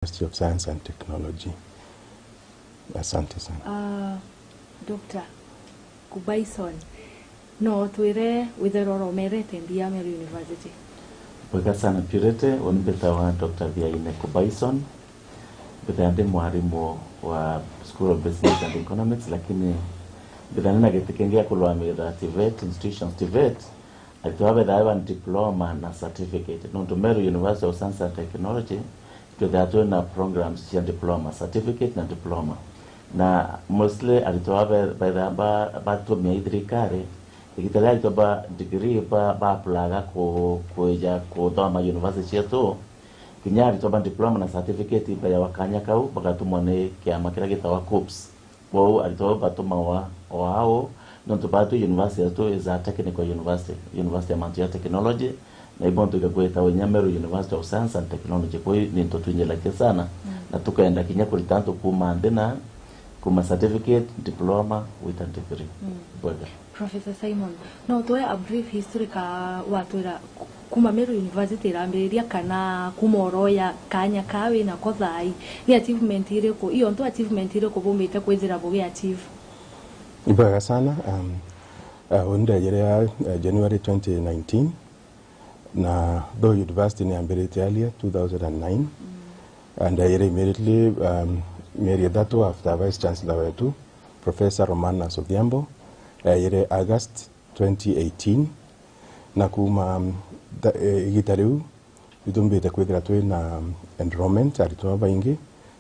University of Science and Technology. Asante sana. Dr. Kubaison, no tuire witheroro merete ndia Meru University. Pweka sana pirete, onibeta wa Dr. Viaine Kubaison. Beta ande mwarimu wa School of Business and Economics, lakini beta nina getikengea kulwamira TVET, institutions TVET, alitoa beta diploma na certificate. Nonto Meru University of Science and Technology, tuwe na programs ya diploma, certificate na diploma. Na mostly alitoa beta bato miaidrikare, ikitala alitoa degree ba plaga kuja kudoma university yetu. Kinyari toba diploma na certificate iba ya wakanya kau bagatumwa ne kiama kila gitawa COOPS. Wao alitoa batuma wao nonto batu university yetu is a technical university ya technology na ibonto ikagweta Meru University of Science and Technology. Kwa hiyo ni ntoto nyeleke sana na tukaenda kinya kulitanto kumande na kuma certificate diploma with a degree. Professor Simon, no tuwe a brief history ka watwira kuma Meru University ramberia kana kumoroya kanya kawe na kothai ni achievement ile ko iyo ndo achievement ile ko bomete kwezira boge achieve. Ibara sana onda yere January 2019 na the university ni ambirite earlier 2009 and I immediately Ntheto after Vice Chancellor wetu Professor Romana Sodhiambo yere August 2018 na kuma igitariu itumbite kwithira twi na enrollment aritoa baingi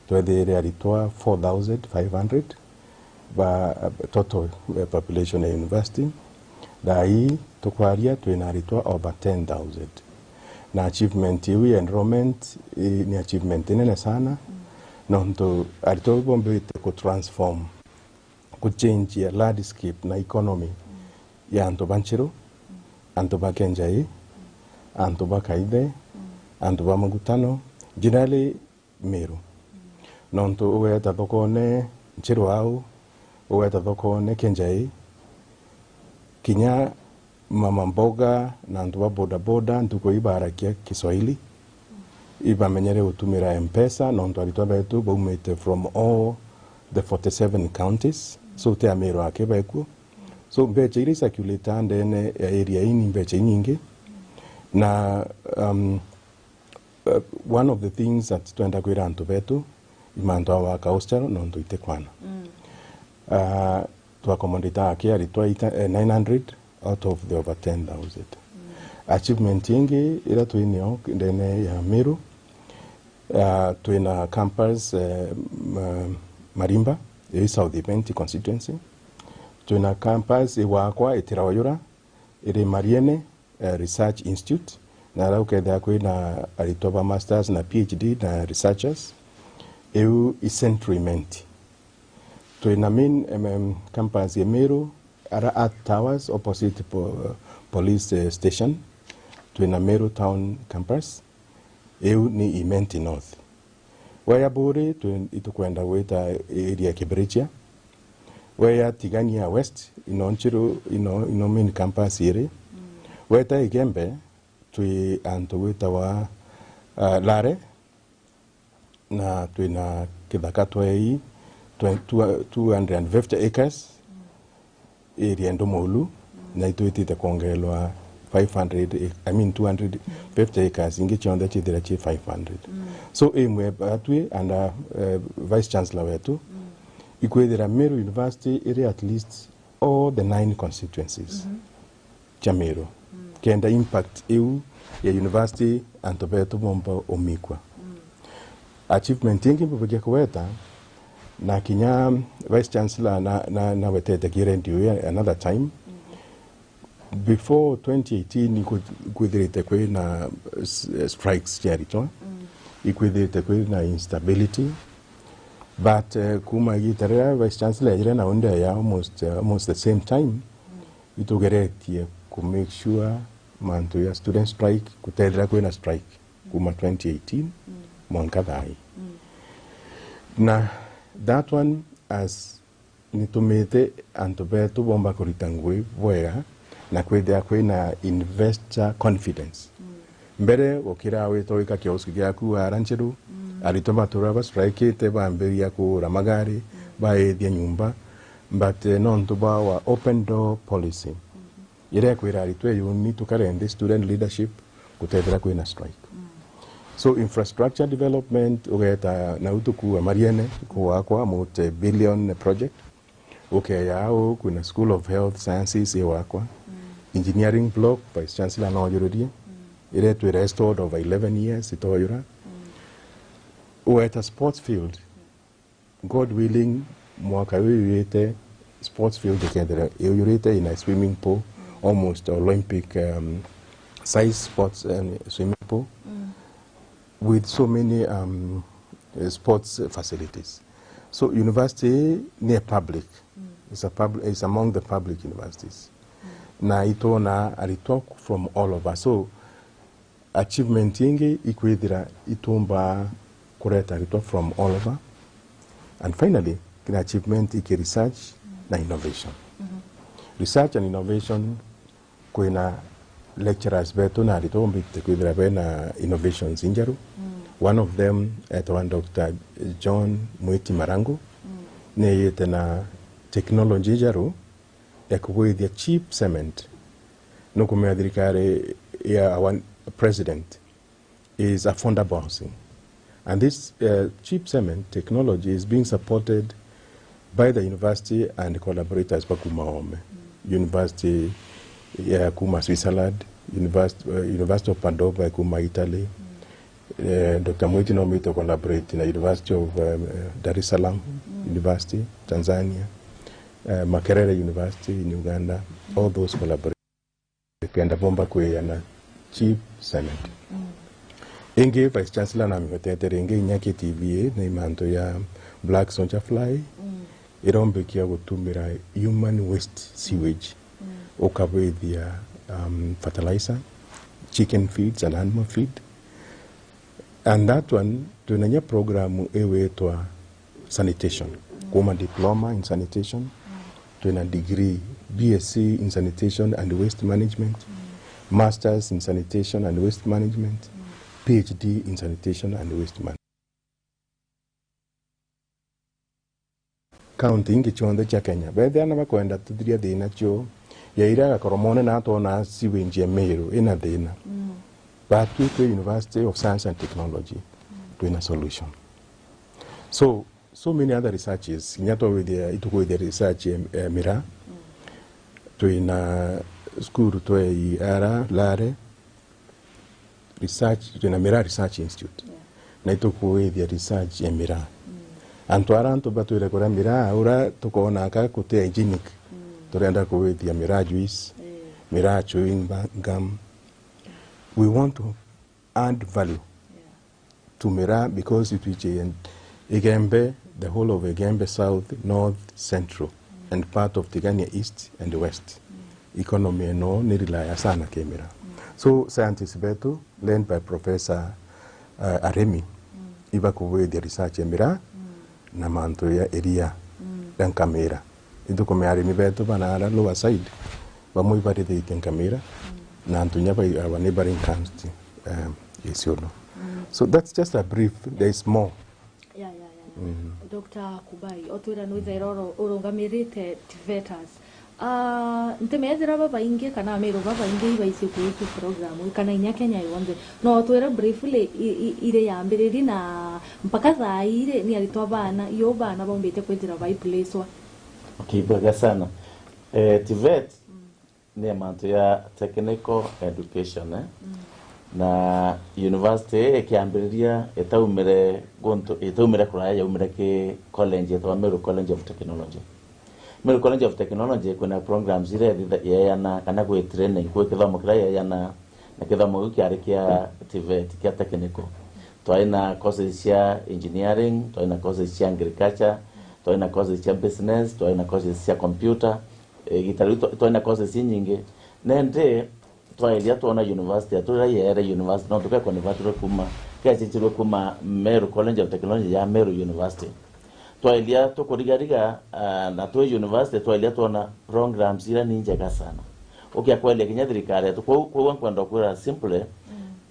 twethere aritoa 4,500 ba total population ya university dai tukwaria twi na aritoa over 10,000 na achievement iwi enrollment ni achievement nene sana nonto aritoa bombite ku transform ku change ya landscape na economy ya anto banchiro anto bakenjai anto bakaide anto bamagutano generally Meru nonto uweta thokone nchiro au uweta thokone kenjai kinya mama mboga na anto ba boda boda ntuko ibarakia Kiswahili ibamenyere utumira M-Pesa nonto alitoa betu baumete from all the 47 counties so te Meru akebeku so mbeche ili circulate ndene area ini mbeche nyingi na one of the things that tuenda kwira Ntheto imanto wa kaustero nondo itekwana to accommodate ake alitoa 900 out of the over 10,000 achievement ingi ila tuinio ndene ya Meru tuina campus Marimba South Event constituency tuina campus iwakwa itirawayura iri Mariene Research Institute na raukethea kwina alitoa masters na PhD na researchers eu centriment tuina main campus ya Meru ara at towers opposite police station tuina Meru town campus eu ni Imenti North waya bore itukwenda weta area Kibirichia waya Tigania West inonchiro ino main campus ire weta Igembe tui anto weta wa Lare na tuina Kithakatwa hii 250 acres area Ndomolu na ituitite kuongelwa 250 acres ingi chonde chithira chi 500 so Imwe atwe and Vice Chancellor wetu ikwethira Meru University iri at least all the 9 constituencies cha Meru kenda impact eu ya university Ntheto bomba omikwa achievement ingi mbugia kweta na kinya Vice Chancellor na wetete kirendio another time before 2018 ikwithirite kwina strikes charito ikwithirite kwina instability but kuma gitarera Vice Chancellor yire na onda ya almost the same time itugeretie ku make sure manto ya student strike kutendera kwina strike kuma 2018 mwanka thai na that one as nitumite Ntheto bomba kuritangwe bwega na kwethia kwina investor confidence mbere ukira witoika kioski gyaku aranchiru Aritoma turaba strike te baambiria kura magari baethia nyumba but non tuba wa open door policy ire kwira aritwe yuni tukarende student leadership kutethera kwina strike. So infrastructure development ugeta na utuku amariene kwa multi billion project yao kuna School of Health Sciences wakwa engineering block vice chancellor no yurudi ire to restored over 11 years itoyura sports field God willing mwaka uyete sports field together yurite in a swimming pool almost Olympic size sports swimming pool with so many sports facilities. So university near public is among the public universities. Na ito na alitalk from all over. So achievement ingi ikwidira itumba kureta alitalk from all over. And finally, kina achievement iki research na innovation. Research and innovation kuna lecturers beto na alitombi tekwidira bena innovations injaru. One of them at one Dr. John Mwiti Marango ne yete na technology jaru with the cheap cement no kumeadrikare ya one president is affordable housing, and this cheap cement technology is being supported by the university and collaborators bakuma ome university ya kuma Switzerland, University of Padova kuma Italy. Dr. Mwiti no mito collaborate na University of Dar es Salaam University Tanzania, Makerere University in Uganda, all those collaborate kenda bomba kwe na cheap cement. Inge vice chancellor na mikotetere inge nyake TVA na imanto ya black soldier fly irombe kia gutumira human waste sewage okabwethia fertilizer, chicken feeds and animal feed. And that one, tunanya programu eweitwa sanitation. Kuma diploma in sanitation, tuna degree BSc in sanitation and waste management, masters in sanitation and waste management, PhD in sanitation and waste management. Counting kichonde cha Kenya. Bethe ana bakwenda tudria thina cho yaira koromone na to na siwenje Meru ina thina. But we University of Science and Technology doing a solution. So many other researches. Nyato with the research Mira doing a school to a Lare research doing a Mira Research Institute. Naito with the research Mira. And to aranto batu rekora Mira ura to ko na ka kote hygienic. To renda ko with the Mira juice, Mira chewing gum. We want to add value to Mira because it is Igembe, the whole of Igembe South, North, Central, and part of Tigania East and West. Economy no nirila sana ke Mira. So scientists betu, led by Professor Aremi, iba kuwe the research Mira, na manto ya area dan kamera. Ito kome Aremi betu banara lower side, ba muy parite iken kamera. Na antunya by our neighboring country, Isiolo. So that's just a brief. There is more. Yeah. Dr. Kubai, otuira no zero orongamirite Tvetas. Ntemezera baba inge kana Meru baba inge iba isi kuhusu programu kana inya Kenya iwonde. No otuira briefly ile yambiriri na mpaka za ile ni alitoa bana yo bana bombete kwetira by place wa. Okay, baga sana. Tvet ni amanto ya technical education na university kiambiria etaumere kuraya umere ke college ya Meru College of Technology. Meru College of Technology kuna programs ile yana kana ku training ku kithomo kiraya yana na kithomo kiari kia TVET kia technical. Twaina courses cia engineering, twaina courses cia agriculture, twaina courses cia business, twaina courses cia computer. Twaina courses nyingi nende twailia tuona university atura yere university no tuka convert kuma kachichiro kuma Meru College of Technology ya Meru University twailia tukurigariga na tu university twailia tuona programs ira ninjega sana ukia kwele kinya thirikari kwa kwenda kura simple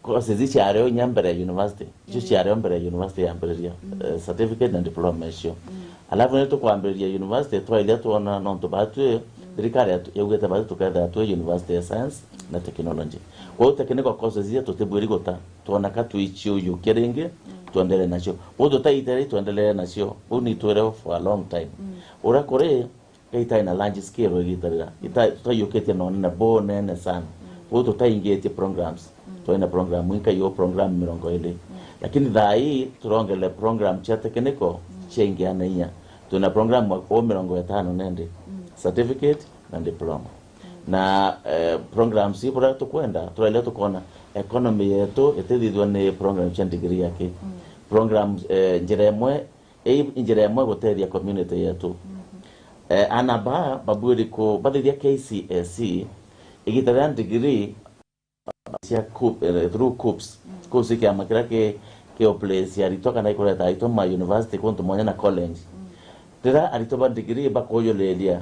courses ici areo nyambere university ici areo mbere university yambereria certificate and diploma cio alafu neto kwambereria university twaile tuona nonto batwe thirikari yaugete batu tuketha tu university ya science na technology kwa technical courses ici tutibwiri gota tuona katuichio yukerenge tuendelee nacio bodo taiteri tuendelee nacio uni twere for a long time ora kore ita ina large scale gitarira ita tuyukete nona bonene sana bodo taingete programs tuena program mwika yo program mirongo ile lakini dhai turongele program cha technical chengiana iya tuna program wa mirongo 5 nende certificate na diploma na programs ibura tukwenda turale tukona economy yetu etithithwa ni program cha degree yake program njira imwe guteria community yetu anaba baburi ko bathithia KCSE igitara degree cia through COOPS COOPS kia makira ke place ya ritoka na ikoreta itoma university kuntu mwanya na college tira aritoba degree bakoyo lelia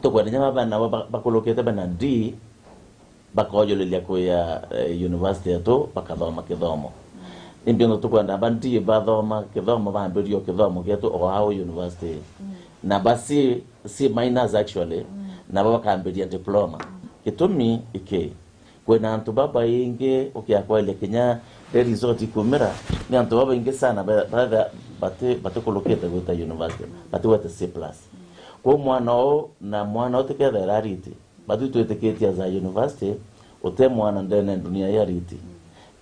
to kwa nyama bana bakolokete bana D bakoyo lelia ko ya university to bakathoma kithomo imbino to kwa ndabandi bathoma kithomo bambirio kithomo getu o hao university na basi si minors actually na bakambiria diploma kitumi ike kwena antu baba inge ukiakwa ile Kenya the resort ikumira ni antu baba inge sana bate kolokete gwita university bate wete C+ kwa mwana oteketha rariti batu tweteketia za university ote mwana ndene dunia ya riti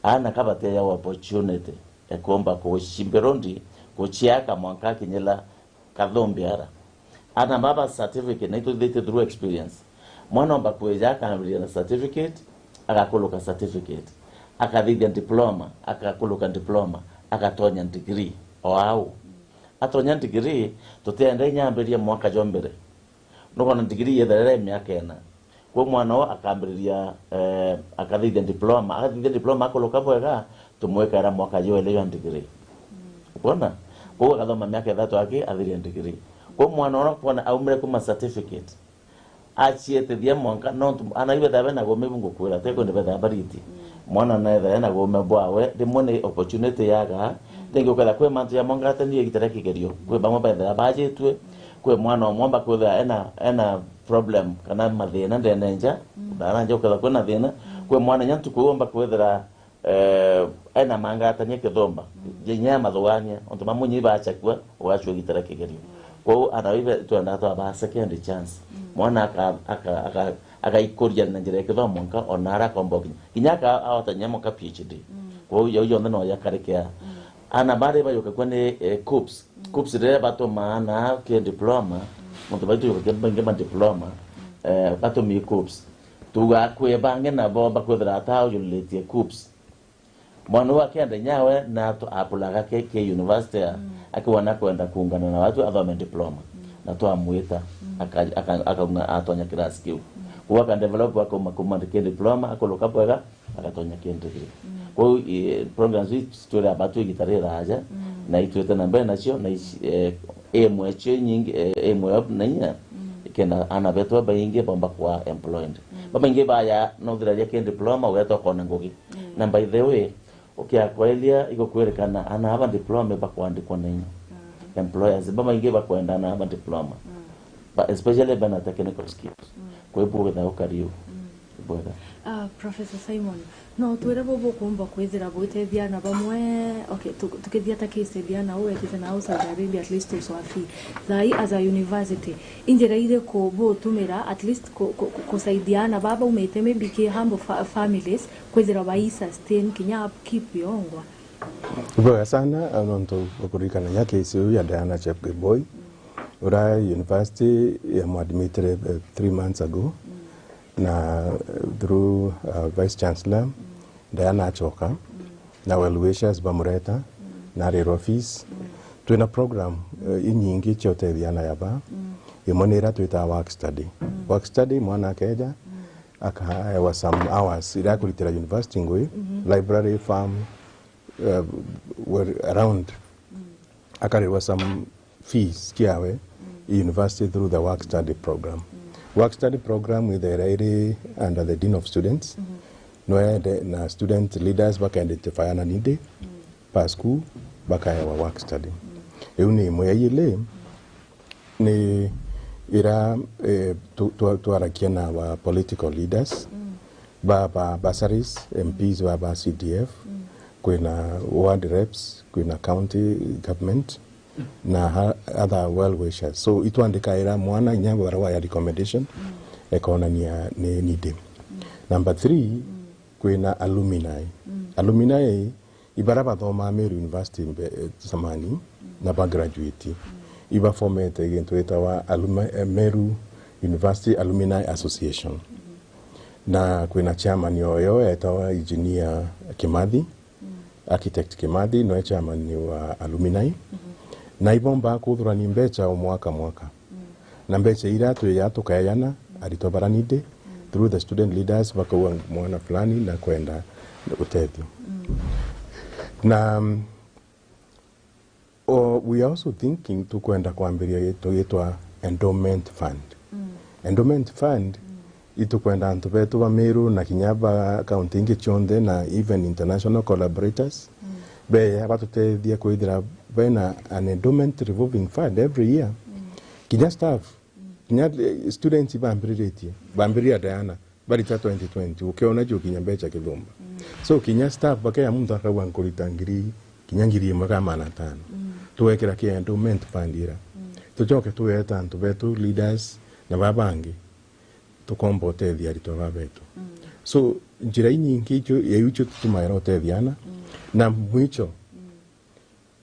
ana kabate ya opportunity ekomba ko shimberondi ko chiaka mwanka kinyela kadhombiara ana baba certificate na ito through experience mwana mbakweja akambiria na certificate akakoloka certificate akathithia diploma akakoloka diploma akatonya degree au atonya degree tutende nyamberia mwaka jombere nokona degree yethere miaka ena kwa mwana akambiria akathithia diploma akoloka bwega tumweka era mwaka jo ile degree unaona kwa akathoma miaka 3 yake athiria degree kwa mwana ona aumire kuma certificate achiete dia mwanka no anaiwe dawe na gome bungo kwera teko ne bada bariti mwana na eda na gome bwawe de mone opportunity yaga tengo kala kwe mantu ya monga tani yigitara kigerio kwe bamo bada baje twe kwe mwana omba kwe ena problem kana mathina ndene nja dana njo kala kwe na thina kwe mwana nyantu kuomba kwethera ena manga tani kithomba jenya mathwanya onto mamunyi bacha kwa wachwe gitara kigerio kwa anaiwe tuanda to aba second chance mwana akaikoria na njira kitho monka onara kombogi kinyaka awatanya monka PhD kwa hiyo yo no yakarekea ana bare bayo kwene COOPS re bato maana ke diploma mtu baito yo kemba diploma bato mi COOPS tuga kwe bange na bomba kwedra tao yo letie COOPS mwana wake ande nyawe na to apulaga ke university akiwana kwenda kuungana na watu athome diploma na to amwita aka atonya class kiu kwa kan develop wako makuma ke diploma akoloka bwega akatonya degree kwa programs hii story abatu gitarera haja na itwete na mbele nacio na Imwe nyingi Imwe nanya kena ana beto bainge bomba kwa employed baba inge baya no dhira ke diploma weto kona ngogi na by the way ukiakwelia iko kwerekana ana haba diploma bakwandikwa nini employers baba inge bakwenda na haba diploma but especially bana technical skills kwa hiyo bora ukariu bora Professor Simon no twere bobo kumba kwethira gwitethia na bamwe okay tukithia ta case dia na uwe kite na Saudi Arabia at least so afi thai as a university injira ile ko bo tumira at least kusaidiana baba umete maybe ke humble families kwethira bai sustain kinya upkeep yongwa bora sana anonto okurikana yake isiyo ya Diana Chepkeboy ura university ya admitted 3 months ago na through vice chancellor Diana Choka na well wishers bamureta na rero fees tuna program inyingi chote Diana yaba imonera tuita work study mwana keja akahewa some hours ila kulitira university ngoi library farm were around akarewa some fees kiawe university through the work study program with the Rairi under the Dean of Students noende na student leaders baka identify na ninde pa school baka ya work study ni imwe ile ni ira tuarakia na wa political leaders ba basaris MPs ba CDF kuna ward reps kuna county government na other well wishers. So ituandika ira mwana nyango warawa ya recommendation ekona ni nide. Number 3 kuna alumni. Alumni ibaraba thoma Meru University samani na ba graduate. Iba formate again wa Meru University Alumni Association. Na kuna chairman yoyo etawa engineer Kimathi, architect Kimathi no chairman wa alumni. Na ibomba kuthurani mbecha mwaka na mbecha ira ya tukayana alitobaranide through the student leaders wakawa mwana fulani na kwenda utethio. Na we are also thinking to kwenda kuambiria yetu endowment fund. Endowment fund itukwenda antu betu wa Meru na Kinyaba county ingi chonde na even international collaborators be abatutethia kwithira bena an endowment revolving fund every year. Kinya staff kinya students bambiria Diana barita 2020 ukiona jo kinya mbecha kithumba. So kinya staff bakaya muntu akawa nkurita ngiri magama na 5 tuwekera ki endowment fund ira tujoke tuweta antu betu leaders na babangi tukombo tethia rito babetu. So njira nyingi ya yucho tutumaira othethiana na mwicho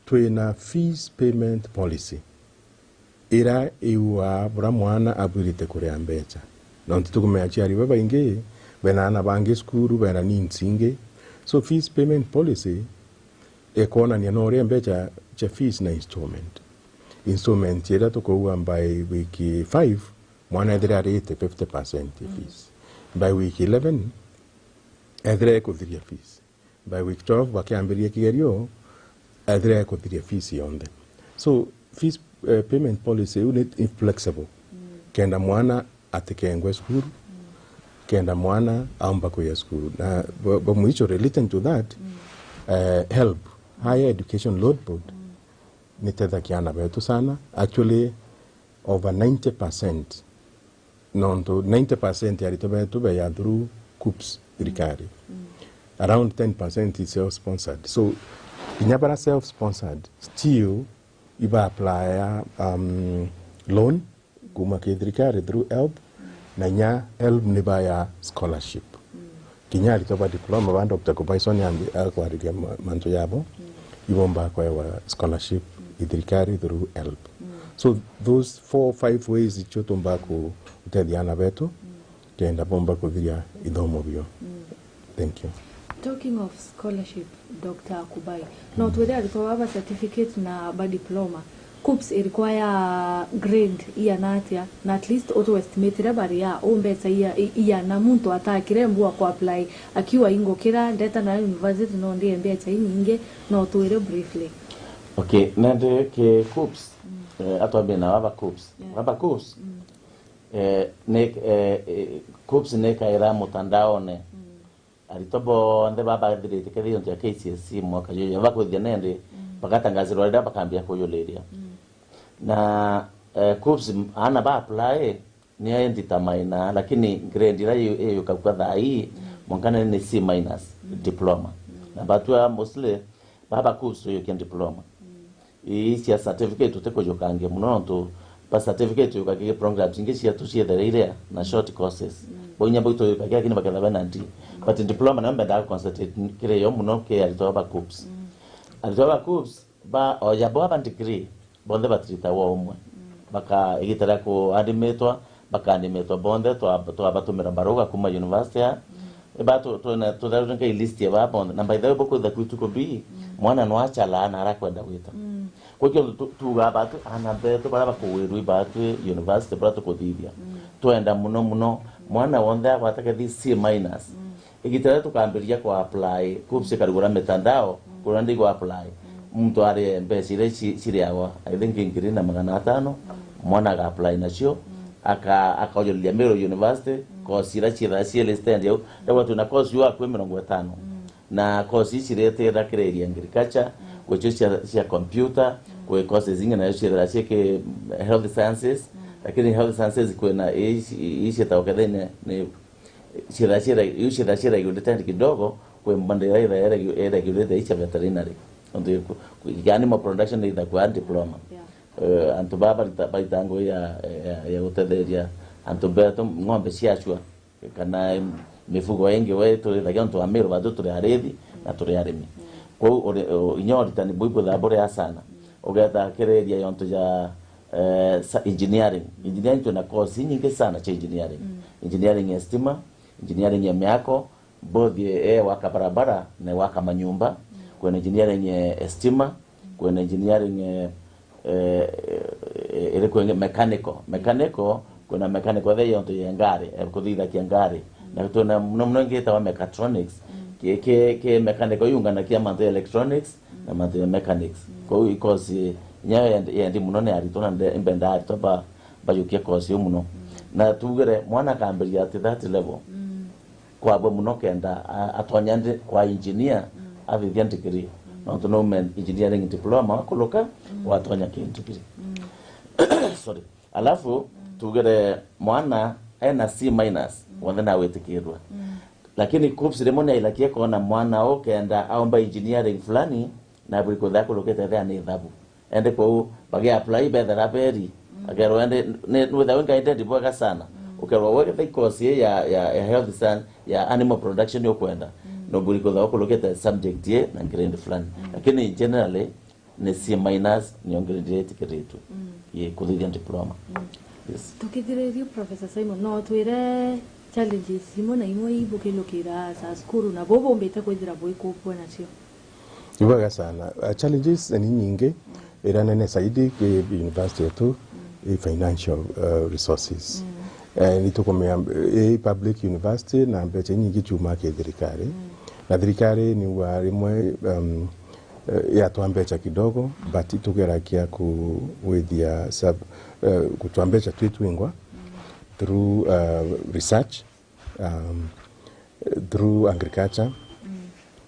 twina fees payment policy ira iwa bura mwana abirite kuria mbecha na ntitukumea chiari baba ingi bena na bangi skuru bena ninsinge. So fees payment policy ekona ni no ria mbecha cha fees na installment ira tukuwa by week 5 mwana ethira rate 50% fees. By week 11 ethira kuthiria fees. By week 12 wakiambiria kigerio ethira kuthiria fees yonde. So fees payment policy unit inflexible kenda mwana atikengwe skuru kenda mwana amba kuya skuru na mwicho related to that help higher education load board nitetha kiana betu sana actually over 90% nonto 90% yaritobetu ya through COOPS rikari. Around 10% is self-sponsored. So inyabara self-sponsored still iba apply loan kuma kidrikari through help na nya help ni ya scholarship. Kinya alitoba diploma wa Dr. Kubaison yambi kwa rigia manto yabo ibomba kwa scholarship idrikari through help. So those 4 or 5 ways ichotomba ku utediana betu kenda bomba kudhiria idhomo bio. Thank you. Talking of scholarship, Dr. Kubai, now today alitoa certificate na ba diploma. COOPS require grade iya natia na at least auto estimate rabari ya ombesa iya na muntu atakire mbua kwa apply akiwa ingokira ndeta na university no ndiye mbecha nyinge no tuere briefly. Okay, nende ke COOPS atwabe na waba COOPS COOPS ne kaira mutandaone alitobo nde baba dhirite kedio ndia KCSE mwaka yoyo bakwithia nende bakatangazirwa rida bakambia kuyoleria na COOPS ana ba apply ni ayendi tamaina lakini grade ira yo kakwa thai mongana ni C- diploma na batwa mostly baba COOPS yo kian diploma isi certificate uteko jokange muno to pa certificate yo kage programs ingisi atusie there na short courses bonya boito yo kage kini bakala banandi but in diploma namba da concentrate kire yo muno ke alitoba COOPS ba ojabo ba degree bonde batrita wa umwe baka igitara ko adimetwa baka adimetwa bonde to abatumira baroga kuma university ba to na to da nka list ya ba bonde namba ida boko da kutu ko bi mwana no achala na ara kwenda wita ko kyo tu ga ba to ana be to bara ko weru ba to university bara to ko dibia to enda muno mwana wonde akwataka thi C-, igitara tukambiria kwa apply COOPS karugura mitandao kurandi kwa apply mtu ari mbesire siriawa I think ngiri na 500 mwana ga apply nacio akaojolia Meru University course ira chira ciele stand yau dawa tuna course yo akwe 50 na course ici rete rakireria agriculture which is cia computer kwa courses zingine na chira cieke health sciences lakini health sciences kuna ici taokadene ni chira yule kidogo kwa mbande ya regulated ichi veterinary ndio animal production ni kwa diploma antu baba baitango ya utetheria antu beto ng'ombe ciachwa kana mifugo wengi wetu lakini antu amiro bado tuli arethi na tuli arimi kwa inyori tani buibu da bore sana ogeta kereria yonto ya engineering tuna course nyingi sana cha engineering ya stima, engineering ya miako both waka barabara na waka manyumba kuna engineering ya stima kuna engineering ile kwa mechanical kuna mechanical there yonto ya ngari kuthitha kia ngari na tuna mno ngeta wa mechatronics ke mechanical yunga na kia manto electronics na manto mechanics kwa hiyo ikosi nyayo ya ndi muno ne aritona mbenda aritoba bayukia kosi yo muno na tugere mwana kamberia at that level kwa abo muno kenda atonyande kwa engineer avithia degree no to know engineering diploma koloka watonya kintu kiri sorry alafu tugere mwana ena C- wandana wetikirwa lakini kups ceremony ilakia kona mwana okenda aomba engineering fulani na biko dhako loketa there ni dhabu ende kwa bage apply be the raperi agero ende ne wenga ende boga sana ukero weke the course ya health science ya animal production yokwenda no biko dhako loketa subject ye na grade fulani lakini generally ni C- ni grade kiretu ye kuthithia diploma yes tukithirerio Professor Simon no twire challenges simona imwe ibukilukira sa skuru na bobo mbete kwithira boiko bwana cio Iwaga sana. Challenges ni nyingi iranene saidi kwa university yetu financial resources. Ni tukomea public university na mbeche nyingi chuma ke thirikari. Na thirikari ni warimwe ya tuambecha kidogo but tugerakia kuwithia kutuambecha twitwingwa through research through agriculture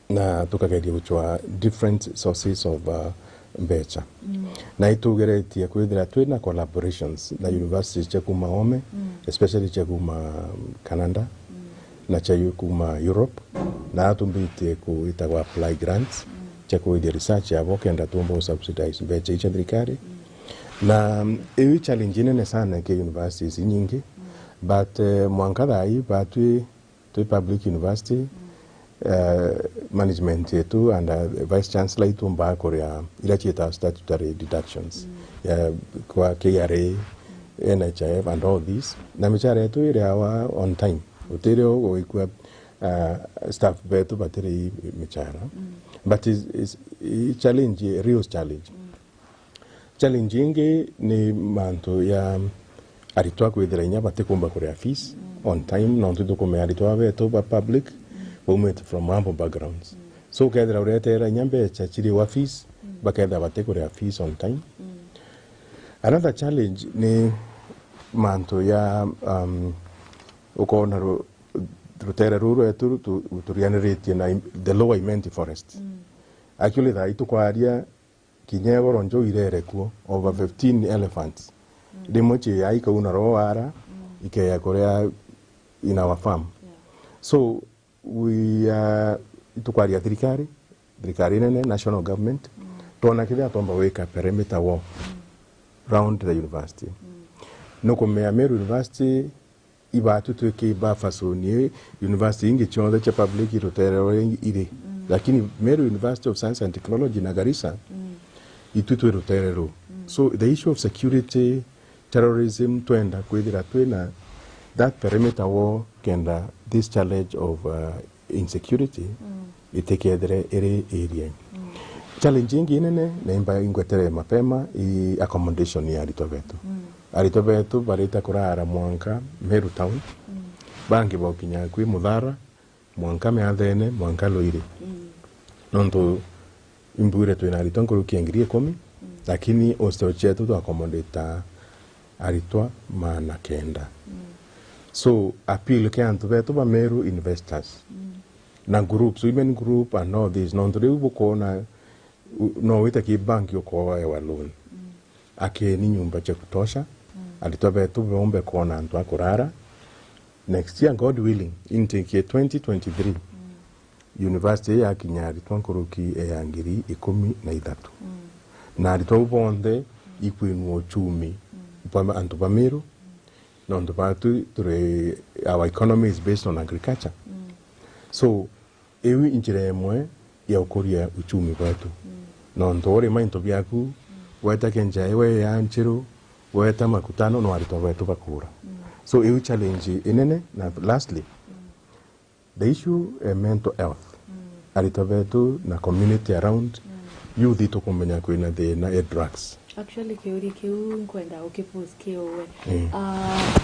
na tukageria guchwa different sources of mbecha na itugeretie kwithira twina collaborations na universities cha kuma Ome especially cha kuma Canada na cha kuma Europe na atumbite kuita kwa apply grants cha kuithia research ya kenda tumbo subsidize mbecha icha thirikari na ewi challenge nene sana ke universities nyingi but mwankadai batwi public university management yetu and vice chancellor itumba korea ila chita statutory deductions kwa KRA, NHIF and all these na michara yetu ile hawa on time utireo goikwa staff betu batiri michara but is challenge real challenge ni manto ya aritwa kwithira inya batikumba korea fees on time no tutukume aritwa betu ba public wumete from humble backgrounds so kedra uretera nyambe cha chiri wa fees bakeda batekore fees on time another challenge ni manto ya ukona rutere ruru etu turianirite na the lower immense forest actually that itukwaria kinyego ronjo irere kuo over 15 elephants dimochi aika unaroara ikeya korea in our farm so we tukwaria thirikari nene national government tona kithia tomba weka perimeter wall round the university no komea Meru University ibatu tweke buffer zone university ingi chonde cha public rotere ire lakini Meru University of Science and Technology na Garissa itutwe rotere ro so the issue of security terrorism twenda kwithira twena that perimeter wall kenda this challenge of insecurity itekedere ere area challenge ingine na imba ingwetere mapema I accommodation ya arito betu barita kurara mwanka Meru town bangi bokinya kwi Muthara mwanka meathene mwanka Loire nondo imbure twina arito nkurukia ngiri 10 lakini hostel chetu tu accommodate aritwa mana kenda So appeal ke antu betu ba Meru investors na groups, women group and all this no ndu bukona no wita ki bank yoko wa loan ake ni nyumba cha kutosha alitoa betu beombe kuona antu akurara next year God willing intake 2023 university ya Kinyari twankuruki ya ngiri 13 na alitoa bonde ikwinu uchumi pa antu pa Meru no ndu patu our economy is based on agriculture so ewi injire mwe ya ukoria uchumi wetu no ndore mainto byaku weta kenja ewe ya nchiru weta makutano no alitoa wetu bakura so ewi challenge inene na lastly the issue mental health alitoa wetu na community around youth to kumenya kwina na drugs. Actually, kiu nkwenda ukipose kiwe.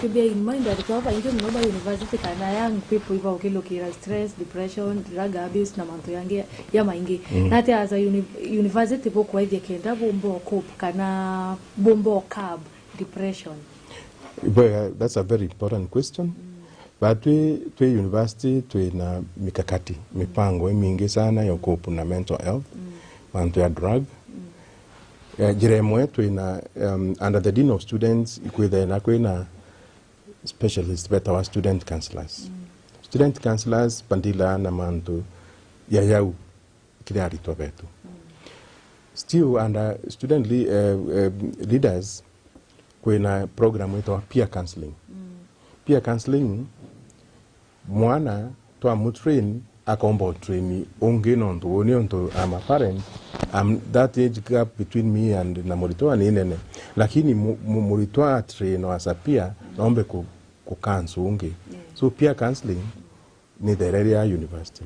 Kibia in mind that kwa injo mnoba university kana young people iba ukilokira stress, depression, drug abuse na manto yange ya maingi. Nate as a university boku waithia kenda bombo cope kana bombo cab depression. Well, that's a very important question. But we university na mikakati mipango mingi sana ya cope na mental health manto ya drug. Jiremwe tuina under the dean of students kwina specialist but our student counselors. Student counselors pandila na manto ya yau kile to betu. Still under student leaders kwina program wetu peer counseling. Peer counseling mwana to amutrain akombo train onge nondo oni onto ama parent that age gap between me and na Moritoa ni nene lakini Moritoa train as a peer naombe ku cancel onge so peer counseling ni the area university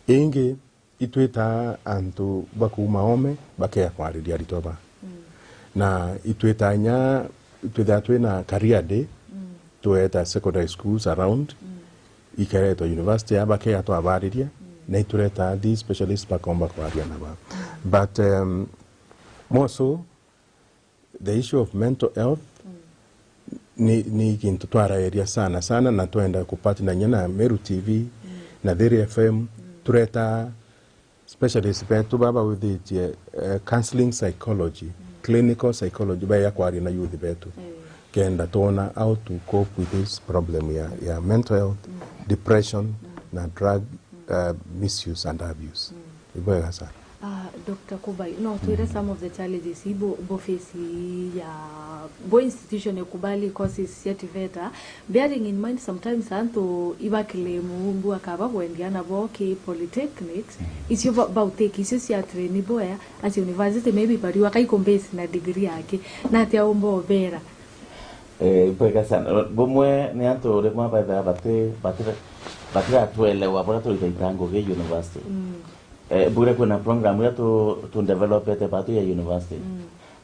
inge itweta anto baku maome bakaya kwa ali toba na itweta nya itweta na career day to secondary schools around ikareto university abakaya to abariria na itureta these specialists bakomba kwa aria naba but more so the issue of mental health ni kintu twara area sana na tuenda kupati na nyana Meru TV na Dairy FM tureta specialists betu baba with the counseling psychology clinical psychology by kwa aria na youth betu kenda tona how to cope with this problem ya mental health depression na drug misuse and abuse. Iboya sana. Dr. Kubai, no, to some of the challenges bo face ya bo institution ekubali courses ya Ntheto, bearing in mind sometimes anto ibakile mumbu akaba wendiana bo ke polytechnics is about take is ya train boya at university maybe bari wakaikombase na degree yake na tia ombo bera. Iboya sana. Bomwe ni anto le mwa batira tuelewa bora tulitango ke university. Bure kuna program ya to develop the batu ya university.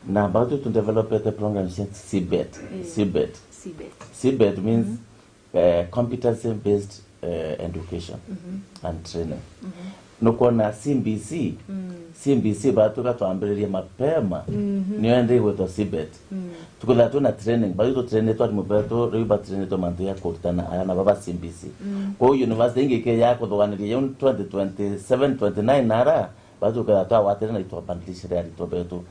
Na batu to develop the program CBET means competency based education and training. Nukona CBC batu katuambiria mapema niende with CBET. Tukula tuna training batu training to mubeto riba training to mantu ya kutana ayana baba CBC. Kwa university ingeke yako doganiria 2027 29 nara batu kata watena ito bandlisha ya to beto.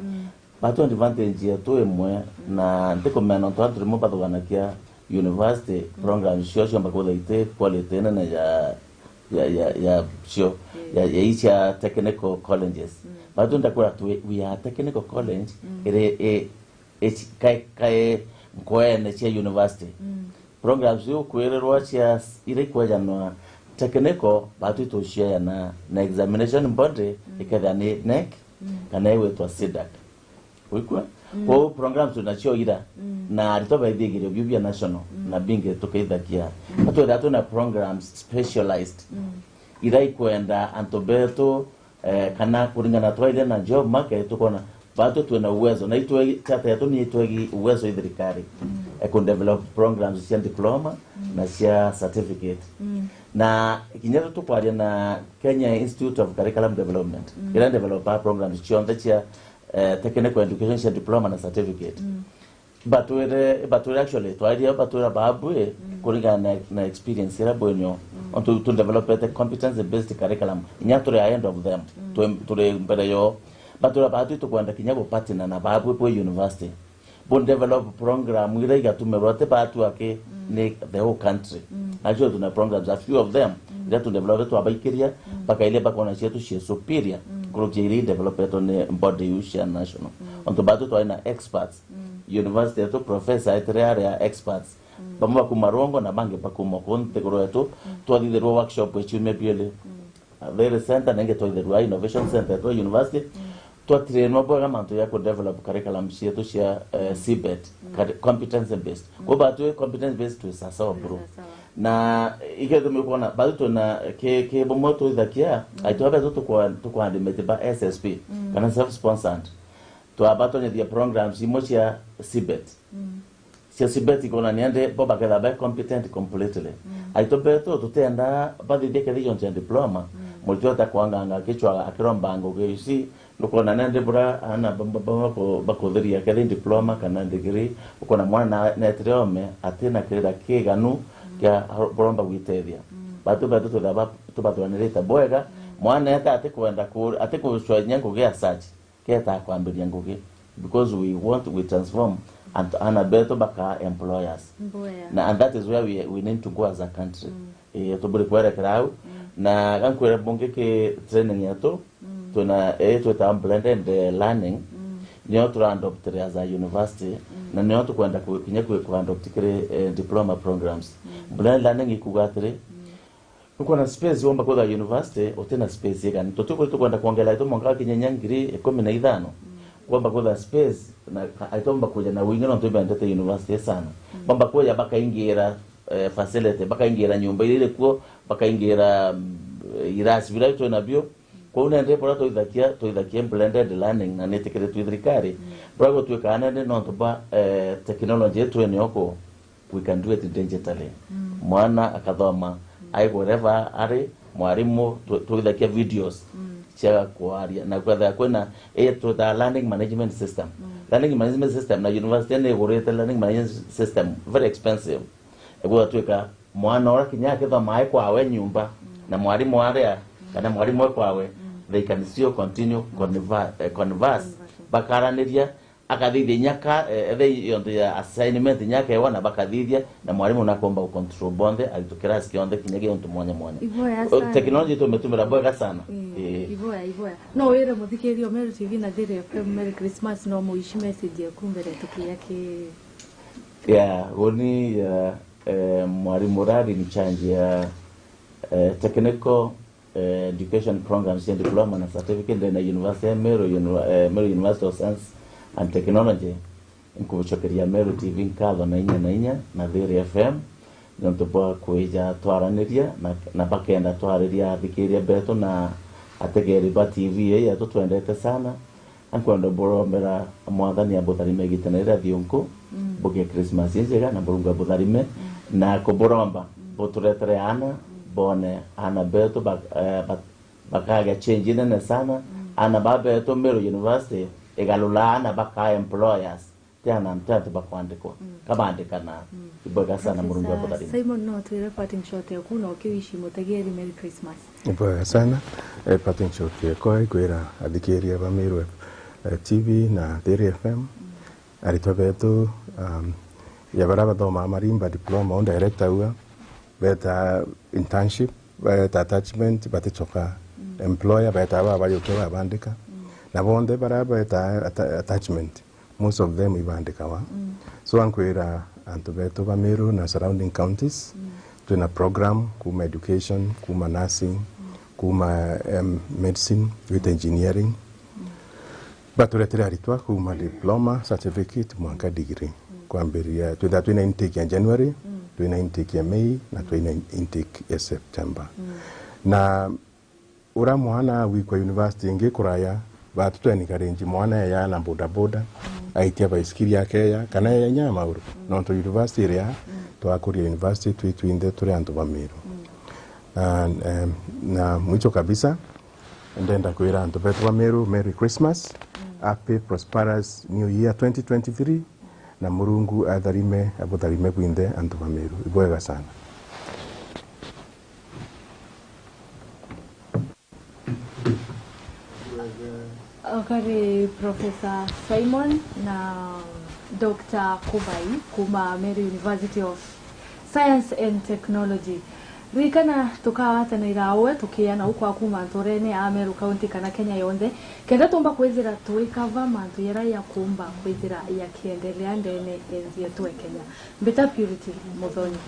Batu advantage ya to emwe na ndiko meno to ndimo batu ganakia university program shosho mbako ite quality na ya sure ya isha technical colleges bado ndakura we are technical college kai mkoene cha university programs yo kuererwa cha ile kwa janwa technical bado to share na examination body ikadhani neck kana iwe to SIDAC wikwa kwa programs tunachio ida na alitoba idigire bibia national na binge tukaidhakia hatu dato na programs specialized ida ikuenda antobeto kana kuringana twaide na job market tukona bado tuena uwezo na itwe chata yetu ni itwe uwezo idrikari ku develop programs cia diploma na cia certificate na kinyeto tukwaria na Kenya Institute of Curriculum Development ila developer programs chionda cia technical education cia diploma na certificate but we actually to idea but we babu kuringa na experience ira bonyo to develop a competence based curriculum inyature end of them to mbere yo but we babu to kwenda kinyago partner na babu po university bon develop program ira igatumerote batu ake ne the whole country actually tuna programs a few of them that to develop to abaikiria baka ile baka na chetu she superior group jiri develop it on body use national on to batu to ina experts university to professor area experts bamwa kumarongo na bange bakuma konte koroeto to the workshop which maybe very center nenge to the innovation center to university to train mabora manto ya ko develop curriculum yetu cia CBET competence based ko batu competence based to sasa bro na ikedo mekona batu na ke bomoto idakia aitoba to kwa andimete ba SSP kana self sponsored to abato ne dia programs imocia CBET cia CBET ikona niende boba kada ba competent completely aitobeto tutenda badi de ke dijon diploma multio ta kwanga kichwa akirombango ke si nukona nende bura ana bako dhiria ke diploma kana degree ukona mwana na etriome atina kira kiganu ya boromba gwiteria batu to daba to batu aneleta boega mwana eta atikwenda ku atikushwa nyango ge asachi keta kwambiria ngugi because we transform and anabeto baka employers and that is where we need to go as a country to buri kwere krau na kankwere bonge ke training yato tuna to blended learning nyo to adopt as a university na nyo to kwenda kinye ku adopt kire diploma programs blended learning ikugatre uko na space womba kwa university otena space yega ntotuko kwenda kuongela ito mwanga kinyanyangiri 15 kwamba kwa space na aitomba kuja na wingi na ntobe ndete university sana bamba kwa baka ingira facility baka ingira nyumba ile kwa baka ingira irasi vile to nabio kwa unaende pora to idakia blended learning na netekere tu idrikari brago tu kana ne no to ba technology yetu ni yoko we can do it digitally mwana akathoma ai whatever are mwarimu to idakia videos chia kwa na kwa kwena to the learning management system learning management system na university ne gorete learning management system very expensive ego tuika mwana ora kinya akithoma ai kwa nyumba na mwarimu area kana mwarimu kwawe they can still continue converse bakaraniria akathithia nyaka they assignment nyaka ewana bakathithia na mwarimu nakomba control bonde alitukira sikionde kinyage onto mwanya technology to metumira boga sana ivoya no wera muthikirio Meru TV na Thaa FM Merry Christmas no muishi message kumbere tukiyake goni mwarimu radi mchangia technical education programs and diploma na certificate na University Meru University of Science and Technology nkubuchokeria Meru TV nkatho na inya na Thaa FM nontoboa kuija twaraniria na bakenda twariria thikiria beto na ategeri ba TV ya tutwendete sana ankwenda boromera mwathani abuthari megitenera thionko bogia Christmas njega na burunga butharime na kuboromba boturetere ana bone ana beto bakaga change nene sana ana babeto Meru University egalula ana baka employers tena mtatu bakwandiko kabandika na iboga sana murungu butharime Simon no twire parting shot yaku no kiwishi mutegeri Merry Christmas iboga sana parting shot yako kwira adhikiria ba Meru TV na Thaa FM aritobeto ya baraba thoma marimba diploma on director uga beta internship beta attachment batichoka employer beta baba yokewa bandika na bonde baraba beta attachment most of them ibandika wa so ankwira antobeto ba Meru na surrounding counties tuna program kuma education kuma nursing kuma medicine with engineering batuletera ritwa kuma diploma certificate mwaka degree kwambiria tuna intake ya January tuna intake ya May na tuna intake ya September na ura mwana wikwa university nge kuraya batutani karenji mwana ya na boda aitia baiskiri yake ya kana ya nyama uru no to university ya to akuria university twinde turi antu ba Meru na mwicho kabisa ndenda kuira antu betu ba Meru Merry Christmas happy prosperous new year 2023 na Murungu atharime abutharime bwinthe antu ba Meru ibwega sana. Okare Professor Simon na Dr. Kubai kuma Meru University of Science and Technology. Rikana tukawatanira we tukiana ukwa kuma ntorene a Meru County kana Kenya yonde kenda tumba kwizira tuikava mantu yera ya kumba kwizira ya kiendelea ndene enzi yetu Kenya. Mbeta Purity Muthoni.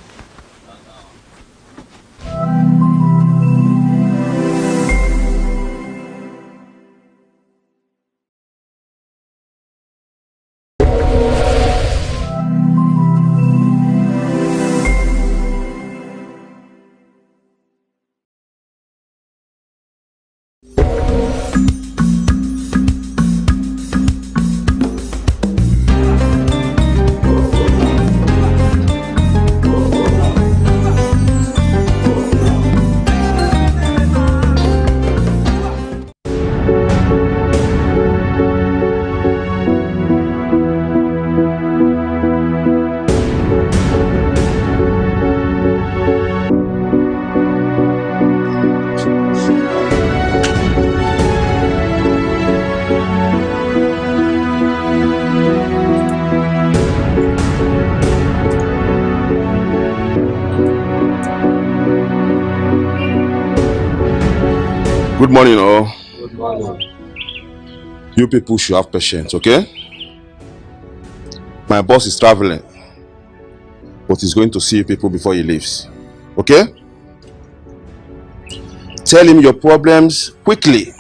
Good morning, all. Good morning. You people should have patience, okay? My boss is traveling, but he's going to see you people before he leaves, okay? Tell him your problems quickly.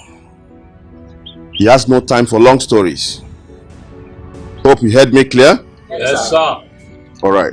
He has no time for long stories. Hope you heard me clear? Yes, sir. All right.